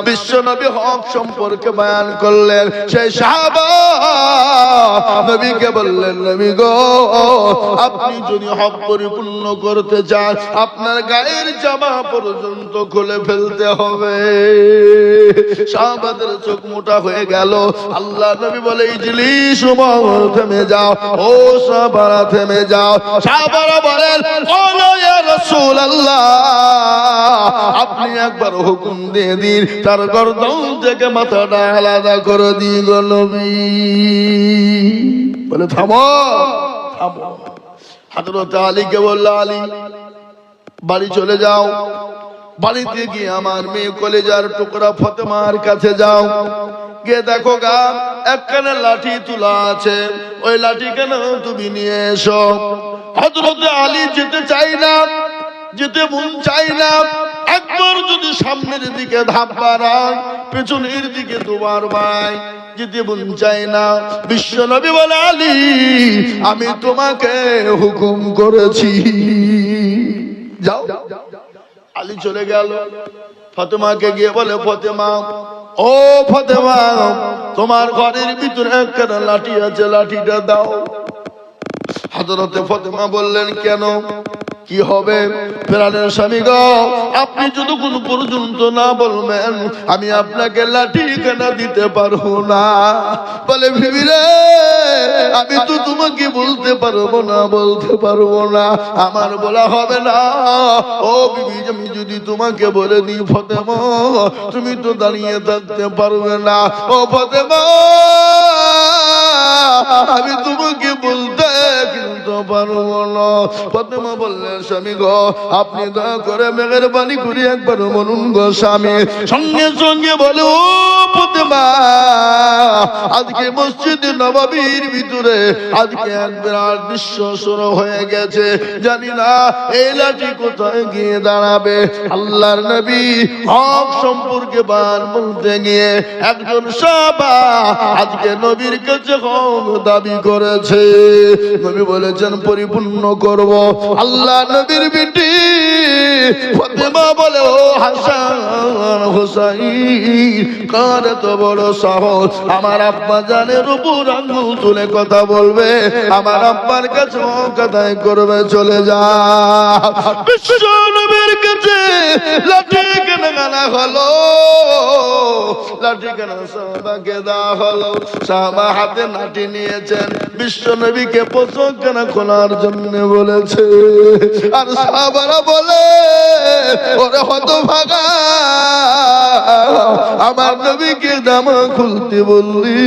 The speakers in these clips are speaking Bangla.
বিশ্ব নবী হক সম্পর্কে বয়ান করলেন। সেই সাহাবা নবীকে বললেন, নবী গো, আপনি যদি হক পরিপূর্ণ করতে চান আপনার গায়ের জামা পর্যন্ত খুলে ফেলতে হবে। সাহাবাদের চোখ মোটা হয়ে গেল। আল্লাহ নবী বলে, ইজলিস উমর থেমে যাও, ও সাহাবারা থেমে যাও। সাহাবারা বলেন, ওয়া ইয়া রাসূলুল্লাহ, আপনি একবার হুকুম দিয়ে দিন, তার গর্দন থেকে মাথাটা আলাদা করে দিই গো নবী। বলে থামো থামো। হযরত আলীকে বলল, আলী বাড়ি চলে যাও, বাড়িতে গিয়ে আমার মেয়ে কলেজার টুকরা ফাতেমার কাছে যাও, গিয়ে দেখো গা একখানা লাঠি তোলা আছে, ওই লাঠি কেন তুমি নিয়ে এসো। হযরত আলী যেতে চাই না, যেতে মন চাই না, একবার যদি সামনের দিকে ধাপ বাড়ায়, পেছনের দিকে দুবার বাড়ায়, যেতে মন চাই না। বিশ্ব নবী বলে, আলী আমি তোমাকে হুকুম করেছি, যাও। আলী চলে গেল। ফাতেমাকে গিয়ে বলে, ফাতেমা, ও ফাতেমা, তোমার ঘরের ভিতরে একটা লাঠি আছে, লাঠিটা দাও। হযরতে ফাতেমা বললেন, কেন, কি হবে? প্রাণের স্বামী গো, আপনি যতক্ষণ পর্যন্ত না বলবেন আমি আপনাকে লাঠি কেনা দিতে পারবো না। বলে, বিবি রে, আমি তো তোমাকে বলতে পারবো না, বলতে পারবো না, আমার বলা হবে না। ও বিবি, আমি যদি তোমাকে বলে দিই ফাতেমা, তুমি তো দাঁড়িয়ে থাকতে পারবে না। ও ফাতেমা, আমি তোমাকে বলতে কিন্তু পারবো না। ফাতেমা বললেন, স্বামী গো, আপনি দয়া করে মেহেরবানি করে একবার বলুন গো স্বামী। সঙ্গে সঙ্গে বলে, ও ফাতেমা, আজকে মসজিদে নববীর ভিতরে আজকে এক বিরাট দৃশ্য শুরু হয়ে গেছে, জানি না এই লাঠি কোথায় গিয়ে দাঁড়াবে। আল্লাহর নবী হক সম্পর্কে বার বলতে গিয়ে একজন সাহাবা আজকে নবীর কাছে হক দাবি করেছে। নবী বলেছেন পরিপূর্ণ করব। আল্লাহ নবীর বিটি ফাতেমা বলে, ও হাসান হুসাইন, কার তো বড় সাহস, আমার আব্বা জানের উপর আঙ্গুল তুলে কথা বলবে, আমার আব্বার কাছে হক আদায় করবে, চলে যা। বিশ্ব নবীর কাছে লাঠি কেন আনা হলো, লাঠি কেন সাহাবাকে দেওয়া হলো। সাহাবা হাতে লাঠি নিয়েছেন, বিশ্ব নবীকে পোশাক কেন খোলার জন্য বলেছে। আর সাহাবারা বলে, ওরে হতভাগা, আমার নবীকে জামা খুলতে বললি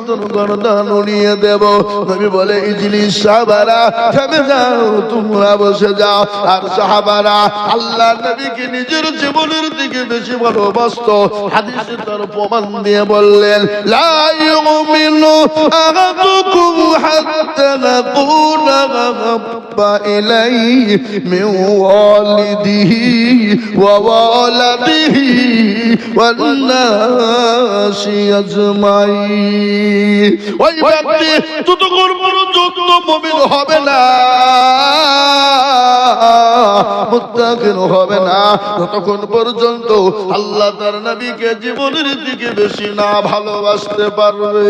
তোর গর্দান উড়িয়ে দেব। নবী বলে, ইজলিস সাহাবারা থেমে যাও, তোমরা বসে যাও। আর সাহাবারা আল্লাহ নবীকে নিজের জীবনের দিকে বেশি ভালোবাসতো। হাদিসে তার প্রমাণ দিয়ে বললেন, লা ইউমিনু আহাদুকুম হাত্তা নাকুনা আহাব্বা ইলাইহি মিন ওয়ালিদিহি ওয়া ওয়ালাদিহি ওয়ান নাসি আজমাইন। ওই ব্যক্তি যতক্ষণ পর্যন্ত মুমিন হবে না, মুত্তাকিন হবে না, ততক্ষণ পর্যন্ত আল্লাহ তার নবীকে জীবনের দিকে বেশি না ভালোবাসতে পারবে।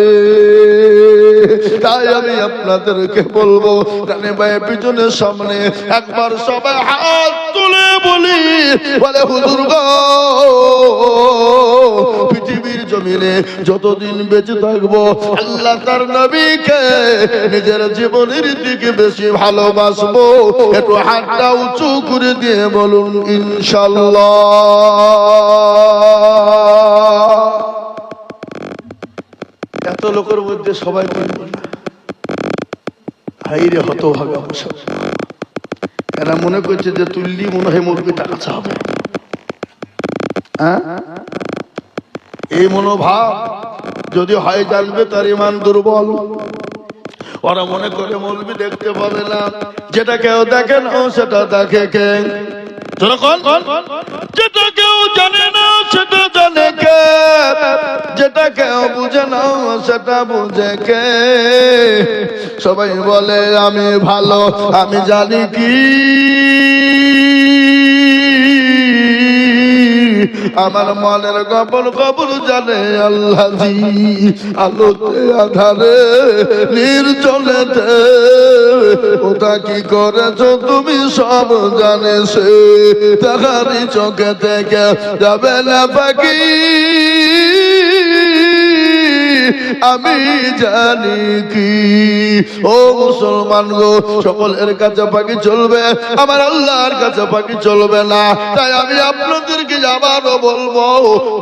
তাই আমি আপনাদেরকে বলবো, কানে বায়ে পিছনে সামনে একবার সবাই হাত তুলে বলি, বলে হুজুর গো, পৃথিবীর জমিনে যতদিন বেঁচে থাকবো আল্লাহ তার নবীকে নিজের জীবনের দিকে বেশি ভালোবাসবো। একটু হাতটা উঁচু করে দিয়ে বলুন ইনশাআল্লাহ। এত লোকের মধ্যে সবাই বলবো না, হাইরে হতভাগা বসে। এরা মনে করছে যে তুললি মনে হয় মুরগিটা কাঁচা হবে। হ্যাঁ, এই মনোভাব যদি হয় জানবে তার ঈমান দুর্বল। ওরা মনে করে মৌলবি দেখতে পাবে না, যেটা কেউ দেখে না সেটা দেখে কে? যেটা কেউ জানে না সেটা জানে কে? যেটা কেউ বুঝে না সেটা বুঝে কে? সবাই বলে আমি ভালো, আমি জানি কি আমার মনের গোপন খবর জানে আল্লাহ জি। আলোতে আধারে নির্জনেতে ওটা কি করেছো তুমি সব জানে সে। তাহারি চোখে থেকে যাবে না পাখি আমি জানি কি। ও মুসলমান গো, সকলের কাছে পাখি চলবে, আমার আল্লাহর কাছে পাখি চলবে না। তাই আমি আপনাদেরকে আবারও বলবো,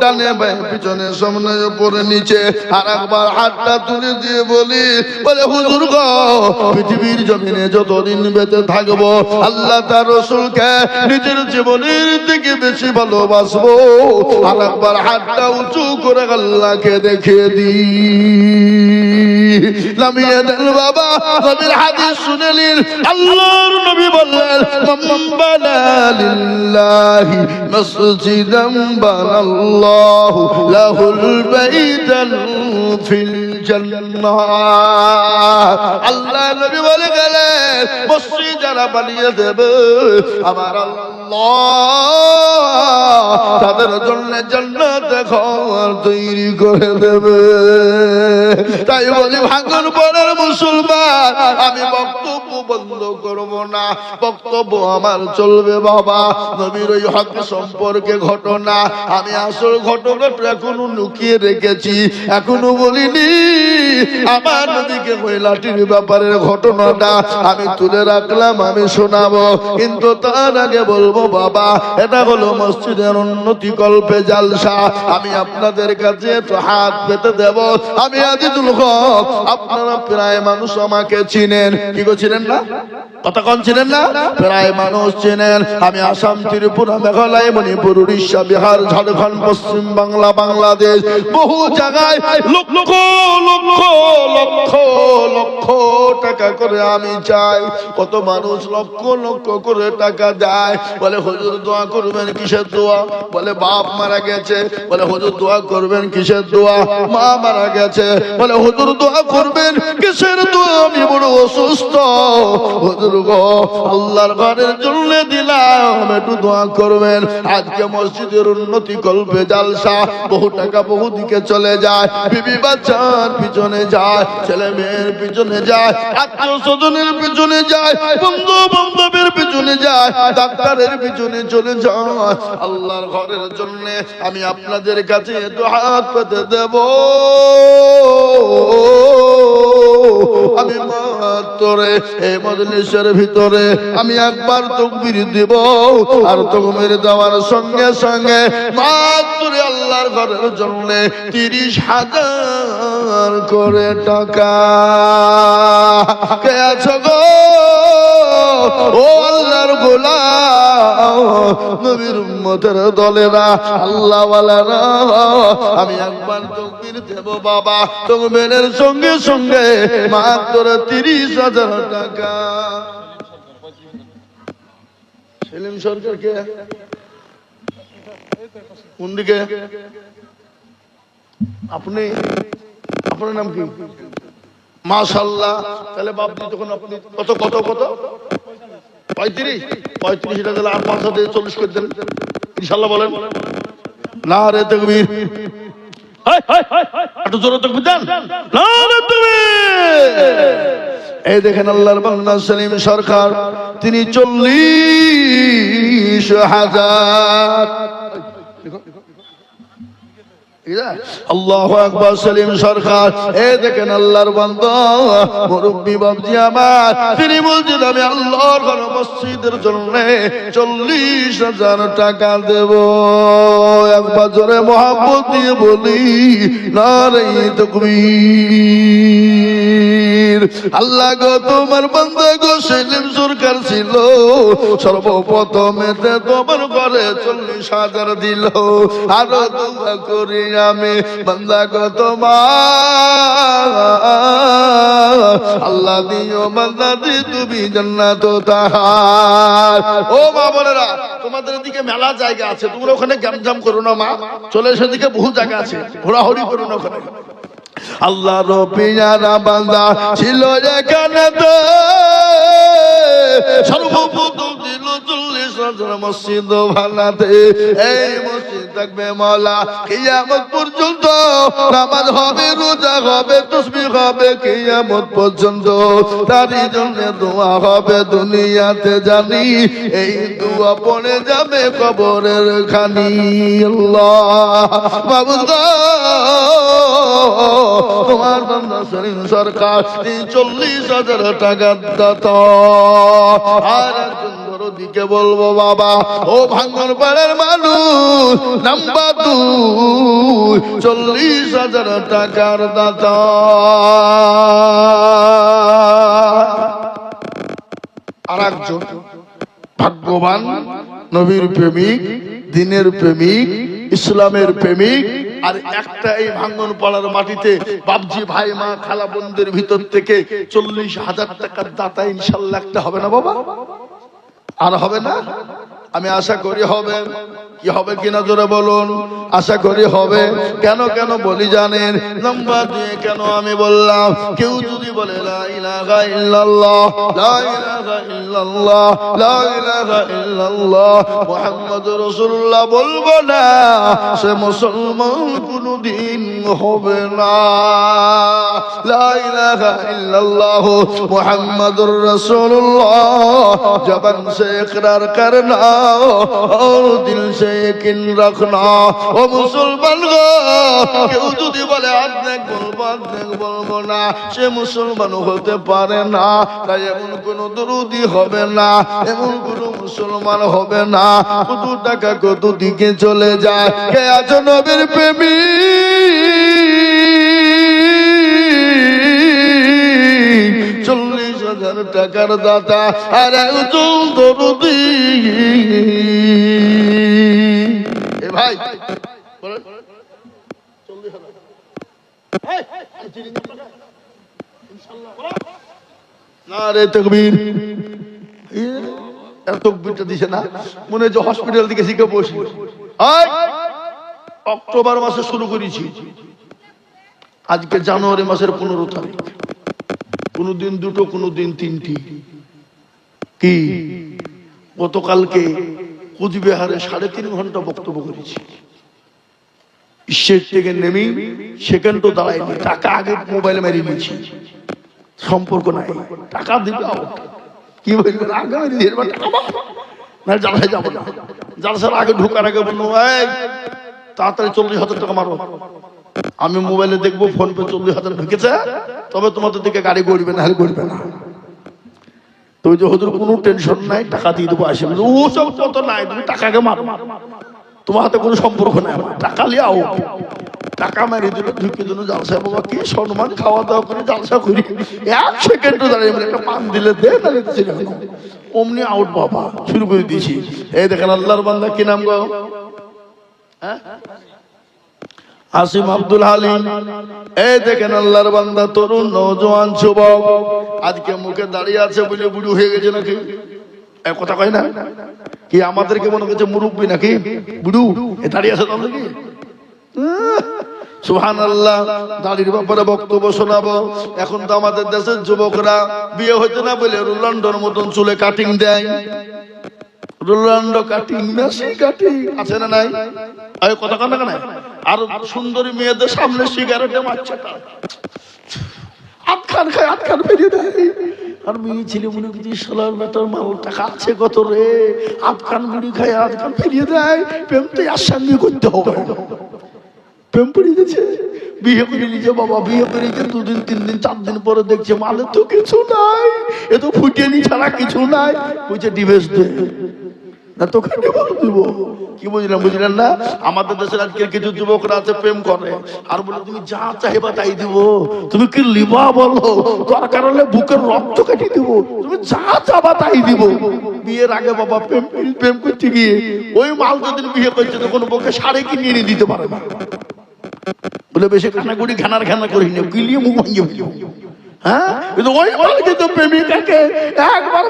ডানে বায়ে পিছনে সামনে উপরে নিচে আর একবার হাতটা তুলে দিয়ে বলি, বলে হুজুর গো, পৃথিবীর জমিনে যতদিন বেঁচে থাকবো আল্লাহ তার রাসূলকে নিজের জীবনের থেকে বেশি ভালোবাসবো। আর একবার হাতটা উঁচু করে আল্লাহকে দেখিয়ে দিই। নামিয়ে দেন বাবা, নবীর হাদিস শুনে নিন। আল্লাহর নবী বললেন, মান বানা লিল্লাহি মসজিদান বানাল্লাহু লাহুল বাইতান ফিল জান্নাহ। আল্লাহ নবী বলে গেলেন, মসজিদ যারা বানিয়ে দেবে আমার আল্লাহ তাদের জন্য জান্নাতে ঘর তৈরি করে দেবে। তাই বলি ভাঙন পড়ার মুসলমান, আমি বক্তব্য বন্ধ করব না, বক্তব্য আমার চলবে বাবা। নবীর ওই হক সম্পর্কে ঘটনা, আমি আসল ঘটনাটা এখনো লুকিয়ে রেখেছি, এখনো বলিনি। আমার নবীকে মহিলাটির ব্যাপারের ঘটনাটা আমি তুলে রাখলাম, আমি শোনাবো। কিন্তু তার আগে বলবো বাবা, এটা হলো মসজিদের উন্নতি কল্পে জালসা। আমি আপনাদের কাছে একটু হাত পেতে দেব। আমি আজিজুল হক, আপনারা প্রায় মানুষ আমাকে চিনেন, কি গো চিনেন না? কথা কন চিনেন না? প্রায় মানুষ চিনেন। আমি আসাম, ত্রিপুরা, মেঘালয়, মণিপুর, উড়িষ্যা, বিহার, ঝাড়খণ্ড, পশ্চিম বাংলা, বাংলাদেশ, বহু জায়গায় লক্ষ লক্ষ লক্ষ লক্ষ টাকা করে আমি চাই। কত মানুষ লক্ষ লক্ষ করে টাকা দেয়। বলে হুজুর দোয়া করবেন, কিসের দোয়া? বলে বাপ মারা গেছে। বলে হুজুর দোয়া করবেন, কিসের দোয়া? মা মারা গেছে। বলে হুজুর দোয়া করবেন, কিসের দোয়া? আমি বড় অসুস্থ। হুজুর গো, আল্লাহর ঘরের জন্য দিলাম, একটু দোয়া করবেন। আজকে মসজিদের উন্নতি কল্পে জালসা, বহু টাকা বহু দিকে চলে যায়। বিবি বাচ্চার পিছনে যায়, ছেলে মেয়ের পিছনে যায়, আত্মীয় স্বজনের পিছনে যায়, বন্ধু বান্ধবের পিছনে যায়, ডাক্তারের পিছনে চলে যায়। আল্লাহর ঘরের জন্য আমি আপনাদের কাছে একটু হাত পেতে দেব। আমি মাত্রে এই মজলিসের ভিতরে আমি একবার তাকবীর দিব, আর তাকবীর দেওয়ার সঙ্গে সঙ্গে মাত্র আল্লাহর ঘরের জন্য 30,000 করে টাকা। কে আছো গো? ও আল্লাহর গোলাম, নবীর উম্মতের দলেরা, আল্লাহ ওয়ালারা, আমি একবার তাকবীর দেব বাবা। তাকবীরের সঙ্গে সঙ্গে মাত্র 30,000 টাকা। সেলিম সরকার কে? কোন দিকে? আপনি, আপনার নাম কি? মাশাআল্লাহ। তাহলে বাপজি তখন আপনি কত কত কত 35 এটা দিলে 8 মাস দিয়ে 40 করে দেন ইনশাআল্লাহ। বলেন নারে তাকবীর। একটু জোরে তাকবীর দেন। নারে তাকবীর। এই দেখেন আল্লাহর বান্দা সেলিম সরকার, তিনি 40,000। আল্লাহু আকবার। সেলিম সরকার, এই দেখেন আল্লাহর বান্দা মুরব্বি বাবজি আমার, তিনি বলছেন আমি আল্লাহর ঘর মসজিদের জন্য 40,000 টাকা দেব। একবার জোরে মহব্বত দিয়ে বলি নারে তাকবীর। আল্লাহ গো, তোমার বান্দা গো সেলিম সরকার ছিল, সর্বপ্রথমে তোমার ঘরে 40,000 দিল। আরো দোয়া করি আমি বান্দা গো তোমার, আল্লাহ দিও বান্দা দি তুমি জান্নাত তাহার। ও মা বোনেরা, তোমাদের দিকে মেলা জায়গা আছে, তোমরা ওখানে গ্যামজাম করো না মা, চলে সেদিকে বহু জায়গা আছে, ঘোরাঘুরি করো না ওখানে। আল্লাহর পিয়ারা বান্দা ছিল এখানে, সর্বপ্রথম দিল 40,000 মসজিদ বানাতে। এই মসজিদ থাকবে মাওলা কিয়ামত পর্যন্ত নামাজ হবে রোজা হবে তাসবিহ হবে কিয়ামত পর্যন্ত তারই জন্য দোয়া হবে দুনিয়াতে জানি এই দোয়া পড়ে যাবে কবরের খানি আল্লাহ মাবুদ তোমার বান্দা সরিন সরকার 40,000 টাকা দাতা আর একজন দিকে বলবো বাবা ও ভাঙ্গর পাড়ার মানুষ নাম্বার 2 40,000 টাকার দাতা আর একজন ভাগ্যবান নবীর প্রেমিক দিনের প্রেমিক ইসলামের প্রেমিক আর একটা এই ভাঙ্গন পাড়ার মাটিতে বাপজি ভাই মা খালা বোনদের ভিতর থেকে 40,000 টাকার দাতা ইনশাআল্লাহ একটা হবে না বাবা আর হবে না আমি আশা করি হবে কি হবে কিনা জোরে বলুন আশা করি হবে কেন কেন বলি জানেন নাম্বার 2 কেন আমি বললাম কেউ যদি বলে লা ইলাহা ইল্লাল্লাহ লা ইলাহা ইল্লাল্লাহ লা ইলাহা ইল্লাল্লাহ মুহাম্মাদুর রাসূলুল্লাহ বলবো না সে মুসলমান কোনদিন হবে না লা ইলাহা ইল্লাল্লাহ মুহাম্মাদুর রাসূলুল্লাহ জবান से इकरार करना और दिल से यकीन रखना ओ मुसलमान गो কেউ যদি বলে অর্ধেক বলবো না সে মুসলমান হতে পারে না তাই এমন কোন দরুদি হবে না এমন কোন মুসলমান হবে না কত টাকা কত দিকে চলে যায় কে আছো নবীর প্রেমিক 40,000 টাকার দাতা আর একজন দরদি এ ভাই নারে তাকবীর এত তাকবীরটা দিছে না মনে হয় যে হসপিটাল থেকে শিখে বসি অক্টোবর মাসে শুরু করেছি আজকে জানুয়ারি মাসের 15 তারিখ কোনদিন দুটো কোনদিন তিনটি কি গতকালকে কুচবিহারে 3.5 ঘন্টা বক্তব্য করেছি স্টেজ থেকে নেমে সেকেন্ডও দাঁড়ায়নি টাকা আগে মোবাইলে মেরে নিয়েছি সম্পর্ক নাই টাকা দিবে কি বলবেন আগে মেরে দিয়ে না জালসায় যাবো না জালসার আগে ঢোকার আগে বললো এই তাড়াতাড়ি 40,000 টাকা মারো আমি মোবাইলে দেখবো ফোন পে 40,000 ঢুকেছে তবে তোমাদের দিকে গাড়ি গড়বে না গড়বে না তো যে হুজুর কোনো টেনশন নাই টাকা দিয়ে দেবো আসে ও সব কত নাই তুমি টাকাকে মারো তোমার হাতে কোনো সম্পর্ক নাই টাকা লিয়াও টাকা মেরে দিল ঢুকে দিল জালসা বাবা কি সম্মান খাওয়া দাওয়া করে জালসা করি 1 সেকেন্ড দাঁড়িয়ে একটা পান দিলে দে তাহলে অমনি আউট বাবা শুরু করে দিয়েছি এই দেখেন আল্লাহর বান্দা কি নাম গো হ্যাঁ আসিম আব্দুল হালিম এই দেখেন আল্লাহর বান্দা তরুণ নওজোয়ান যুবক আজকে মুখে দাঁড়িয়ে আছে বলে বুড়ো হয়ে গেছে নাকি এই কথা কয় না কি আমাদেরকে মনে করছে মুরব্বি নাকি বুড়ো এ দাঁড়িয়ে আছে তাহলে কি সুবহানাল্লাহ দাড়ির ব্যাপারে বক্তব্য শোনাবো এখন তো আমাদের দেশের যুবকরা বিয়ে হইতে না বলে রোনাল্ডোর মতন চুলে কাটিং দেয় রোনাল্ডো কাটিং মেসি কাটিং আছে না নাই এই কথা কান না আর সুন্দরী মেয়েদের সামনে সিগারেটে মারছে আটখান খায় আটখান ফেরিয়ে দেয় আর মেয়ে ছেলে মনে করছি শালার বেটার মাল টাকা আছে কত রে আটখান মুড়ি খায় আটখান ফেরিয়ে দেয় প্রেম তো আর সঙ্গে করতে হবে প্রেম পড়ে গেছে বিয়ে করে নিয়েছে বাবা বিয়ে করে 2 দিন 3 দিন 4 দিন পরে দেখছে মালে তো কিছু নাই এ তো ফুটেনি ছাড়া কিছু নাই বলছে ডিভোর্স দে না তোকে ডিভোর্স দিব কি বুঝলেন না আমাদের দেশের আজকে কিছু যুবকরা আছে প্রেম করে আর বলে তুমি যা চাইবা তাই দিব তুমি কি লিবা বলো দরকার হলে বুকের রক্ত কেটে দিব তুমি যা চাবা তাই দিব বিয়ের আগে বাবা প্রেম করতে গিয়ে ওই মাল যদি বিয়ে করছে তখন বউকে শাড়ি কিনে এনে দিতে পারে না বলে বেশি কানাগুড়ি ঘানার ঘানা করি না গিলিয়ে মুখ ভাঙিয়ে ফেলবো হ্যাঁ কিন্তু ওই মালকে তো প্রেমিকাকে একবার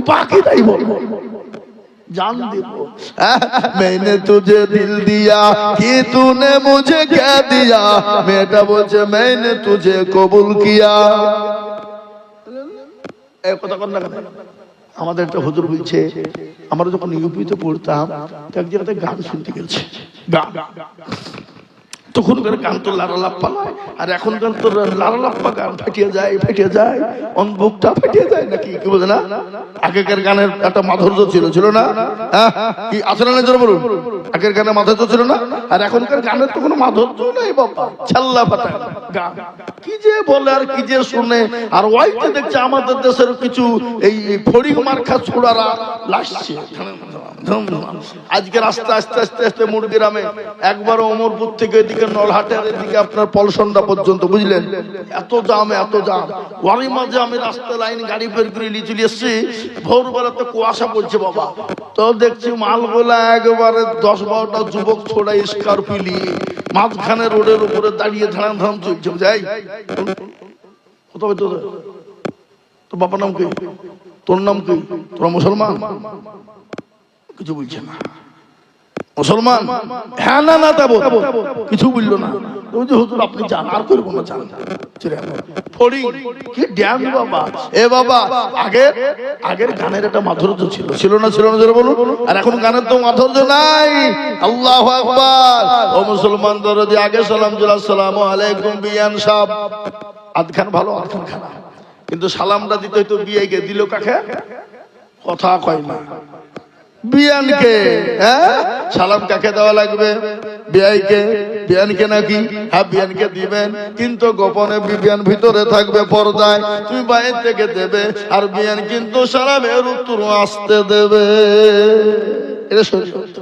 বাকি তাই বলবো जान दे मैंने तुझे दिल दिया कि तूने मुझे क्या दिया बेटा बोझे मैंने तुझे कबूल किया আমাদের একটা হুজুর বলছে, আমরা যখন ইউপিতে পড়তাম এক জায়গাতে গান শুনতে গেছে, গান তখনকার গান তো লারালাপ্পা নয়, আর এখনকার তো লারালাপ্পা গান ফাটিয়ে যায় অনবুকটা ফাটিয়ে যায় নাকি, কি বোঝে না? আগেকার গানের একটা মাধুর্য ছিল না? কি আছে না জোরে বলুন? আগের গানের মাধুর্য ছিল না, আর এখনকার গানের তো কোনো মাধুর্য নেই বাবা, ছাল্লা ফাটা গান, কি যে বলে আর কি যে শুনে। আর ওইতে দেখছে আমাদের দেশের কিছু এই ফড়িং মার্কা ছোড়ারা লাসছে আজকে রাস্তা আস্তে মুরগিরামে একবারও ওমরপুর থেকে এদিকে নলহাটের এদিকে আপনার পলসন্ডা পর্যন্ত, বুঝলেন, এত জাম ওয়ারি মাঝে আমি রাস্তা লাইন গাড়ি বের করে নিয়ে চলে এসছি, ভোরবেলাতে কুয়াশা পড়ছে বাবা, তো দেখছি মালগুলা একবারে 10-12টা যুবক ছোড়া স্করপিলি মাঝখানে রোডের উপরে দাঁড়িয়ে ধাম চলছে। যাই কোথাও তোর বাবার নাম কি, তোর নাম কি, তোরা মুসলমান? কিছু বলছে না। মুসলমান? হ্যাঁ না তাবো কিছু বললো না। হুজুর আপনি যান, আর করবো না, যান। কি ড্যাম বাবা, এ বাবা আগের গানের একটা মাধুর্য ছিল না জোরে বলুন? আর এখন গানের তো মাধুর্য নাই। আল্লাহু আকবার। ও মুসলমান দরদি, আগে সালাম জুল আসসালামু আলাইকুম বিয়ান সাহেব, আধখান ভালো আধখান খারাপ, কিন্তু সালামটা দিতে হয়তো বিয়েকে দিল, কাকে কথা কয় না, বিয়ানকে। হ্যাঁ, সালাম কাকে দেওয়া লাগবে? বিয়ানকে নাকি? হ্যাঁ বিয়ানকে দিবেন, কিন্তু গোপনে বিয়ান ভিতরে থাকবে পর্দায়, তুমি বাইরে থেকে দেবে, আর বিয়ান কিন্তু সালামের উত্তর আসতে দেবে। এটা শরীয়ত।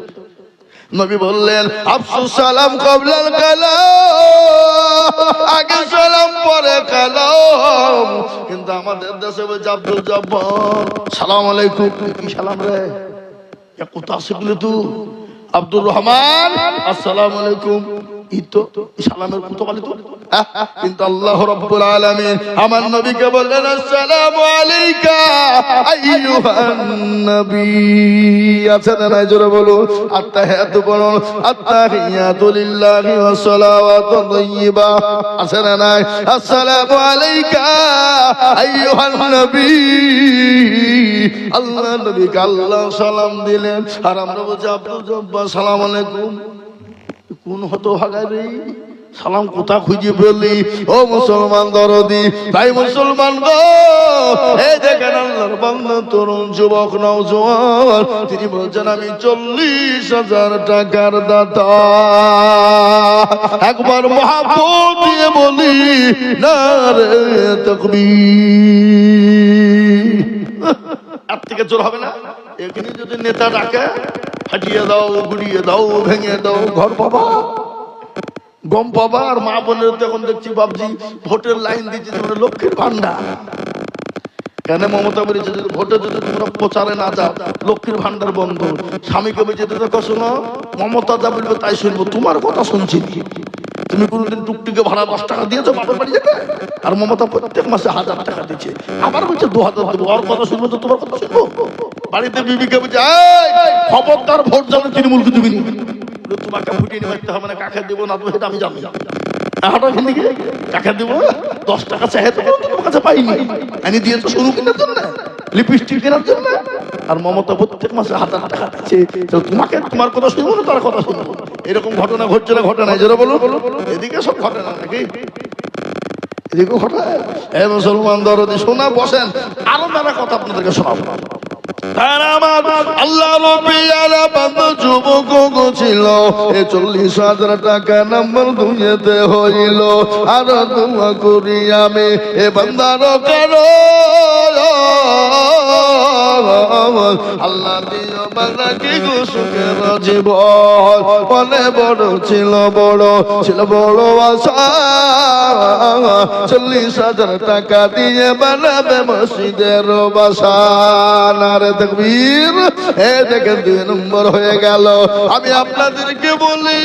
নবী বললেন আফসুস সালাম কবলাল কালাম, আগে সালাম পরে কালাম। কিন্তু আমাদের দেশে বলছে আব্দুল জব্বার সালাম আলাইকুম, কি সালাম রে, কোথা শিখলে তু? আব্দুর রহমান আসসালামু আলাইকুম, ইতো সালামের কত বলে তো। কিন্তু আল্লাহ রাব্বুল আলামিন আমার নবীকে বললেন আসসালামু আলাইকা আইয়ুহান নবী। আছে না নাই জোরে বলো? আত্তাহিয়াতু বলো, আত্তাহিয়াতু লিল্লাহি ওয়াস সালাওয়াতু তাইয়্যিবা। আছে না নাই? আসসালামু আলাইকা আইয়ুহান নবী। আল্লাহ নবীকে আল্লাহ সালাম দিলেন, আর আমরা বলছি আব্দুল জব্বার সালাম আলাইকুম। কোন হতো ভাগাই সালাম কোথা খুঁজে পেলি? ও মুসলমান দরদি, তাই মুসলমান গো, এই দেখেন আল্লাহর বান্দা তরুণ যুবক নওজোয়ান, তিনি বলছেন আমি 40,000 টাকার দাতা। একবার মহাব্বত দিয়ে বলি নারে তাকবীর। এর থেকে জোর হবে না? এখানে যদি নেতা ডাকে ফাটিয়ে দাও, গুড়িয়ে দাও, ভেঙে দাও, ঘর পাবা, গম পাবা। আর মা বোনের তখন দেখছি বাবজি ভোটের লাইন দিচ্ছে, তোমরা লক্ষ্মীর ভান্ডার। কেন মমতা বলেছে যদি ভোটে যদি তোমরা প্রচারে না যাও লক্ষ্মীর ভান্ডার বন্ধ। স্বামীকে বলছে দেখো শোনো, মমতা যা বলবে তাই শুনবো, তোমার কথা শুনছি। তুমি কোনদিন টুকটুকে ভাড়া 10 টাকা দিয়েছো বাপের বাড়ি যেতে? আর মমতা প্রত্যেক মাসে 1000 টাকা দিচ্ছে, আবার বলছে 2000 দেবো, আর কথা শুনবো তো তোমার কথা শুনবো? বাড়িতে বিবিকে বলছে খবরদার ভোট যেন তৃণমূলকে দিবি নি, তোমাকে ফুটিয়ে নিতে হবে না, কাকে দেবো না দেবো সেটা আমি জানি। কাকে দেবো? 10 টাকা চাহে তো তোমার কাছে পাইনি, আমি দিয়েছো শুরু কেনার জন্য, লিপস্টিক কেনার জন্য। আর মমতা প্রত্যেক মাসে 1000 টাকা দিচ্ছে, তোমাকে তোমার কথা শুনবো না তার কথা শুনবো। এরকম ঘটনা ঘটছে না? ঘটনা জোরে বলো। এদিকে সব ঘটনা নাকি? এদিকে ঘটনা। এ মুসলমান দরদি শোনা বসেন, আরো মেলা কথা আপনাদেরকে শোনাবো। আল্লাহ রবিয়ালা বান্দা যুবক ছিল, 40,000 টাকা নাম্বার দুনিয়াতে হইল। আর দোয়া করি আমি এ বান্দার কারো আল্লাহ দিও বান্দাকে সুখের জীবন। মনে বড় ছিল বড় আশা, 40,000 টাকা দিয়ে বানাবে মসজিদের বাসা। নারে তাকবীর। এ দেখেন 2 নম্বর হয়ে গেল। আমি আপনাদেরকে বলি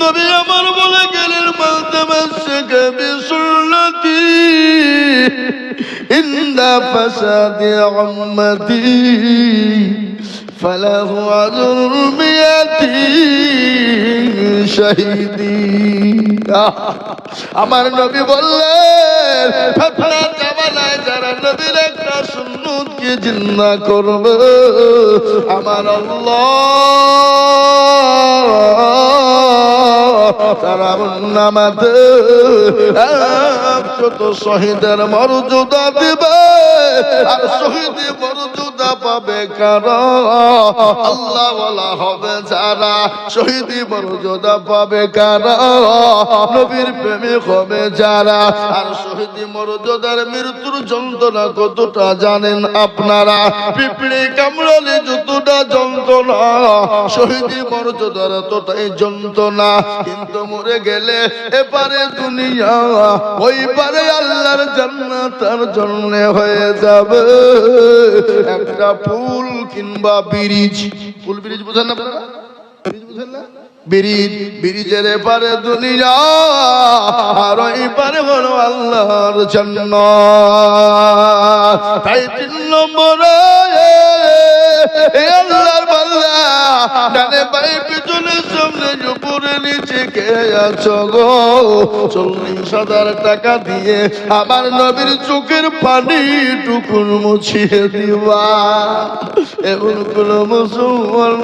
নবী আমার বলে গেলেন মালতামাসসাকা বিসুন্নতি ইন্দা ফাসাদি উম্মতি ফালাহু আজরুল মিয়াতি শাহীদি। আমার নবী বললেন ফিতনা বানায় যারা নবীর একটা সুন্নতকে জিন্দা করবে, আমার আল্লাহ তারা নামাতে কত শহীদের মর্যাদা দিবে, আর শহীদ মর্যাদা পাবে কারা? আল্লাহ ওয়ালা হবে যারা, শহীদ মর্যাদা পাবে কারা? নবীর প্রেমিক হবে যারা। আর শহীদ মর্যাদার মৃত্যুর যন্ত্রণা কতটা জানেন আপনারা? পিঁপড়ে কামড়ালে যতটা যন্ত্রণা, শহীদ মর্যাদার ততটাই যন্ত্রণা। কিন্তু মরে গেলে এপারে দুনিয়া, ওই পারে আল্লাহর জান্নাত তার জন্য হয়ে যাবে একটা পুল কিংবা ব্রিজ। পুল ব্রিজ বুঝেন না আপনারা? ব্রিজ বুঝেন না? ব্রিজ, ব্রিজের এপারে দুনিয়া, আর ওই পারে হলো আল্লাহর জান্নাত। তাই 3 নম্বরে আল্লাহর বান্দা, ডানে বাই পিছনে সামনে উপরে নিচে কে আছো গো? 40,000 টাকা দিয়ে আমার নবীর চোখের পানি টুকুন মুছিয়ে দিবা। এমন কোন মুসলমান,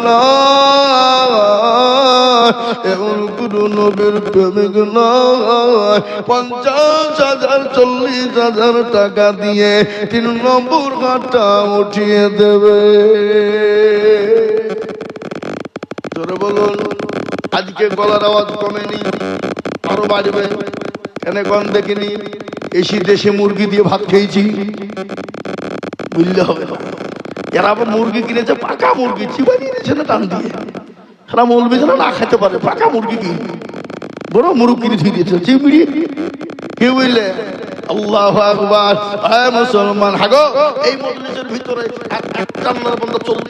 এমন কোন নবীর প্রেমিক নয় 50,000 40,000 টাকা দিয়ে 3 নম্বর ঘাটটা উঠিয়ে দেবে। জোরে বলুন। আজকে গলার আওয়াজ কমেনি, আরো বাড়বে। কেন কম দেখিনি? এসি দেশে মুরগি দিয়ে ভাত খেয়েছি, বুঝলে হবে না। এরা আবার মুরগি কিনেছে, পাকা মুরগি চিবাই দিয়েছে না টান দিয়ে। এরা মৌলবি যেন না খেতে পারে, পাকা মুরগি কিনে বড় মুরগ কিনে ধুয়ে দিয়েছে চিংড়ি। কি বুঝলে? আল্লাহু আকবার। মুসলমান হাগো, এই মজলিসের ভিতরে 51 বন্ধ 40